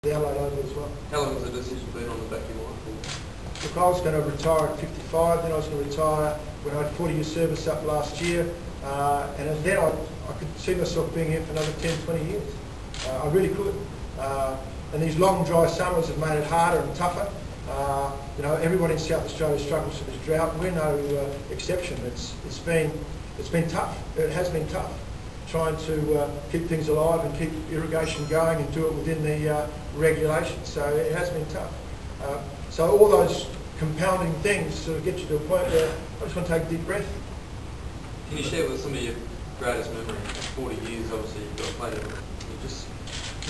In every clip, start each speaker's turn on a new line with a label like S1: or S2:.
S1: the Adelaide Oval as well.
S2: How long has the decision been on the back of your mind for?
S1: Look, I was going to retire at 55, then I was going to retire when I had 40 years service up last year, and then I could see myself being here for another 10, 20 years. I really could. And these long, dry summers have made it harder and tougher. You know, everybody in South Australia struggles with this drought. We're no exception. It's been tough. It has been tough, trying to keep things alive and keep irrigation going and do it within the regulations. So it has been tough. So all those compounding things sort of get you to a point where I just want to take a deep breath.
S2: Can you share with some of your greatest memories? 40 years, obviously, you've got plenty of them. You just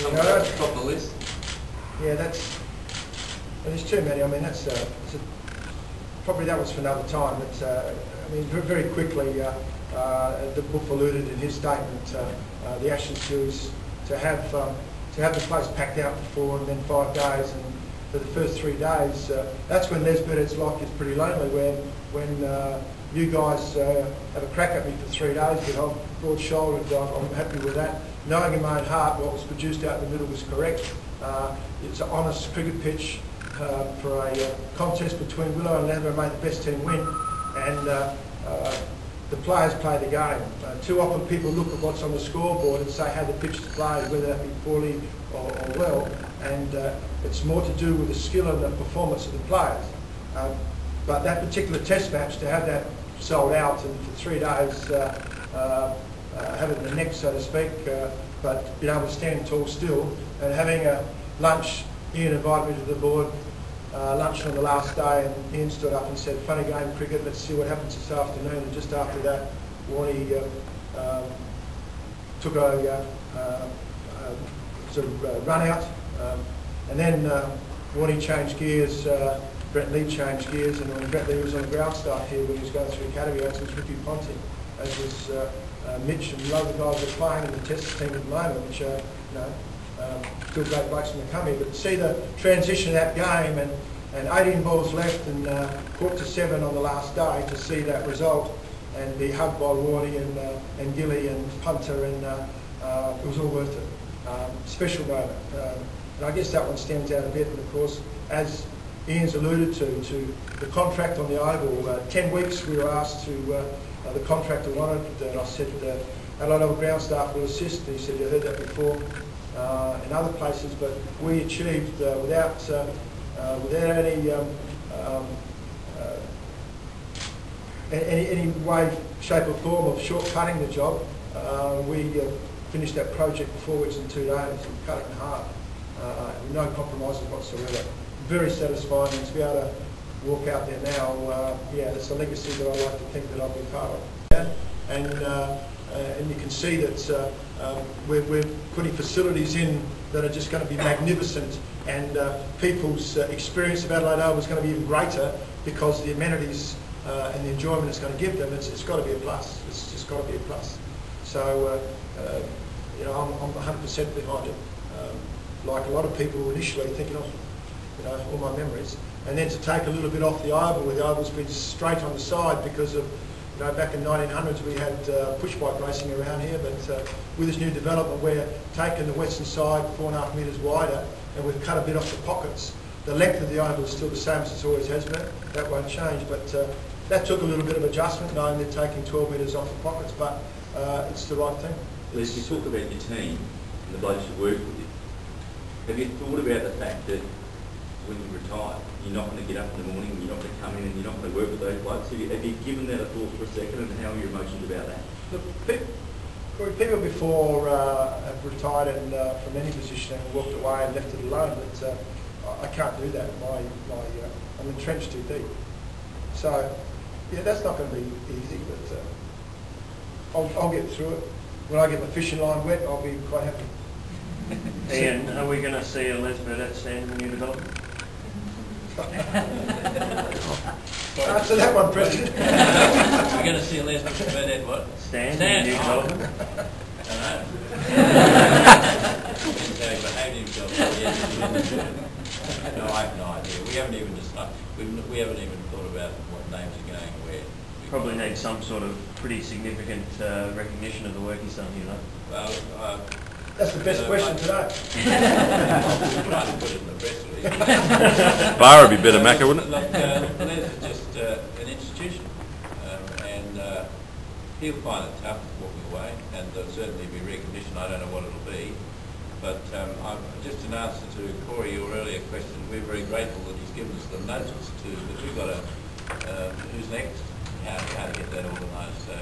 S2: come to the top of the list.
S1: Yeah, there's too many. I mean, probably that was for another time. But I mean, very quickly, the book alluded in his statement, the Ashes series, to have the place packed out for 4 and then 5 days, and for the first 3 days, that's when Burdett's life is pretty lonely. When you guys have a crack at me for 3 days, but I'm broad-shouldered. I'm happy with that. Knowing in my own heart what was produced out in the middle was correct. It's an honest cricket pitch for a contest between Willow and Leather, and made the best team win. And the players play the game. Too often people look at what's on the scoreboard and say how the pitch is played, whether that be poorly or well, and it's more to do with the skill and the performance of the players. But that particular test match, to have that sold out and for 3 days have it in the neck, so to speak, but being able to stand tall still, and having a lunch, Ian invited me to the board, lunch on the last day, and Ian stood up and said, "Funny game, cricket, let's see what happens this afternoon." And just after that, Warnie took a sort of run out, and then Warnie changed gears, Brett Lee changed gears, and when Brett Lee was on the ground staff here when he was going through academy, as was Ricky Ponting, as was Mitch, and a lot of the guys are playing in the test team at the moment, which are, still great blokes in the company. But to see the transition of that game, and 18 balls left and caught to 7 on the last day, to see that result and be hugged by Warnie and Gilly and Punter, and it was all worth it. Special moment. And I guess that one stands out a bit. And of course, as Ian's alluded to the contract on the Oval, 10 weeks we were asked to, the contractor wanted, and I said, Adelaide Oval ground staff will assist. And he said, "You heard that before in other places," but we achieved without any way, shape or form of shortcutting the job. We finished that project for 4 weeks and 2 days and cut it in half. No compromises whatsoever. Very satisfying, and to be able to walk out there now, yeah, that's a legacy that I like to think that I've been part of. Yeah? And you can see that we're putting facilities in that are just going to be magnificent, and people's experience of Adelaide Oval is going to be even greater because the amenities and the enjoyment it's going to give them. It's got to be a plus. It's just got to be a plus. So I'm 100% behind it. Like a lot of people initially thinking of, all my memories, and then to take a little bit off the oval, where the oval's been straight on the side because of, back in 1900s we had push bike racing around here, but with this new development we're taking the western side 4.5 metres wider, and we've cut a bit off the pockets. The length of the oval is still the same as it always has been. That won't change, but that took a little bit of adjustment, knowing they're taking 12 metres off the pockets, but it's the right thing.
S3: Les, you talk about your team and the blokes who work with you. Have you thought about the fact that when you retire, you're not going to get up in the morning, you're not going to come in and you're not going to work with those blokes? Have you given that a thought for a second, and how are your emotions about that?
S1: Look, people before have retired and from any position and walked away and left it alone, but I can't do that. I'm entrenched too deep. So, yeah, that's not going to be easy, but I'll get through it. When I get my fishing line wet, I'll be quite happy.
S4: Ian, are we going to see a Les Burdett stand in the new development?
S1: Answer that one, President.
S5: We're going to see a Les Burdett what?
S4: Stand in the new development?
S5: I don't know. How he behaved himself. No, I have no idea. We haven't even discussed. We haven't even thought about what names are going where.
S4: Probably need some sort of pretty significant recognition of the work he's done here, though.
S5: Well,
S1: That's the best question today.
S5: Trying to put it in the press release.
S6: Bar would be better, Macca, wouldn't it?
S5: Look, Les is just an institution, and he'll find it tough walking away, and there'll certainly be recognition. I don't know what it'll be, but just in answer to Corey, your earlier question, we're very grateful that he's given us the notice to that we've got who's next, how to get that organised. So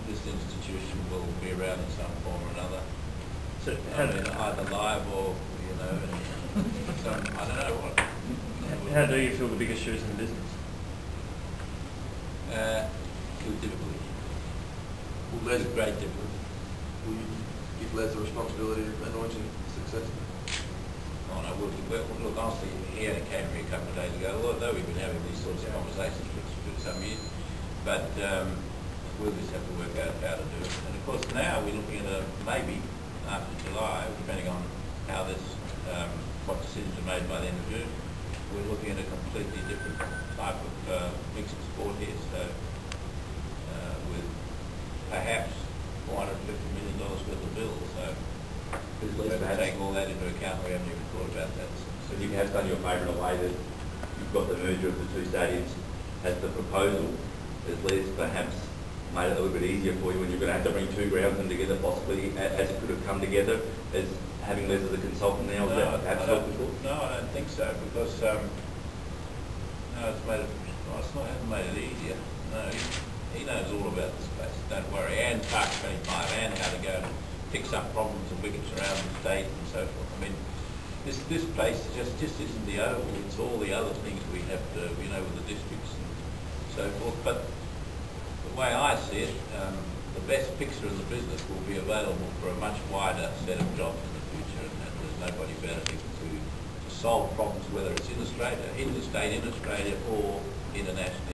S5: this institution will be around in some form or another.
S4: So
S5: Either live or, some, I don't know what.
S4: how do you feel the biggest shoes in the business?
S5: With difficulty.
S2: Will Les,
S5: With great difficulty.
S2: will you give Les the responsibility of anointing success?
S5: Oh no, look, honestly, he had a Canterbury a couple of days ago, although we've been having these sorts of conversations for some years, but we'll just have to work out how to do it. And of course now we're looking at maybe after July, depending on how this, what decisions are made by the end of June, we're looking at a completely different type of mix of sport here. So with perhaps $450 million worth of bills. So we have to take all that into account. We haven't even thought about that.
S3: So you have done your favour in a way that you've got the merger of the two stadiums as the proposal, as Les perhaps made it a little bit easier for you when you're going to have to bring two grounds in together, possibly as it could have come together, as having Les as a consultant now, is that perhaps helpful?
S5: No, I don't think so, because hasn't made it easier. No, he knows all about this place. Don't worry, and Park 25, and how to go and fix up problems and wickets around the state and so forth. I mean, this place just isn't the Oval. It's all the other things we have to, with the districts and so forth. But the way I see it, the best fixer in the business will be available for a much wider set of jobs in the future, and there's nobody better to solve problems, whether it's in Australia, in the state, in Australia, or internationally.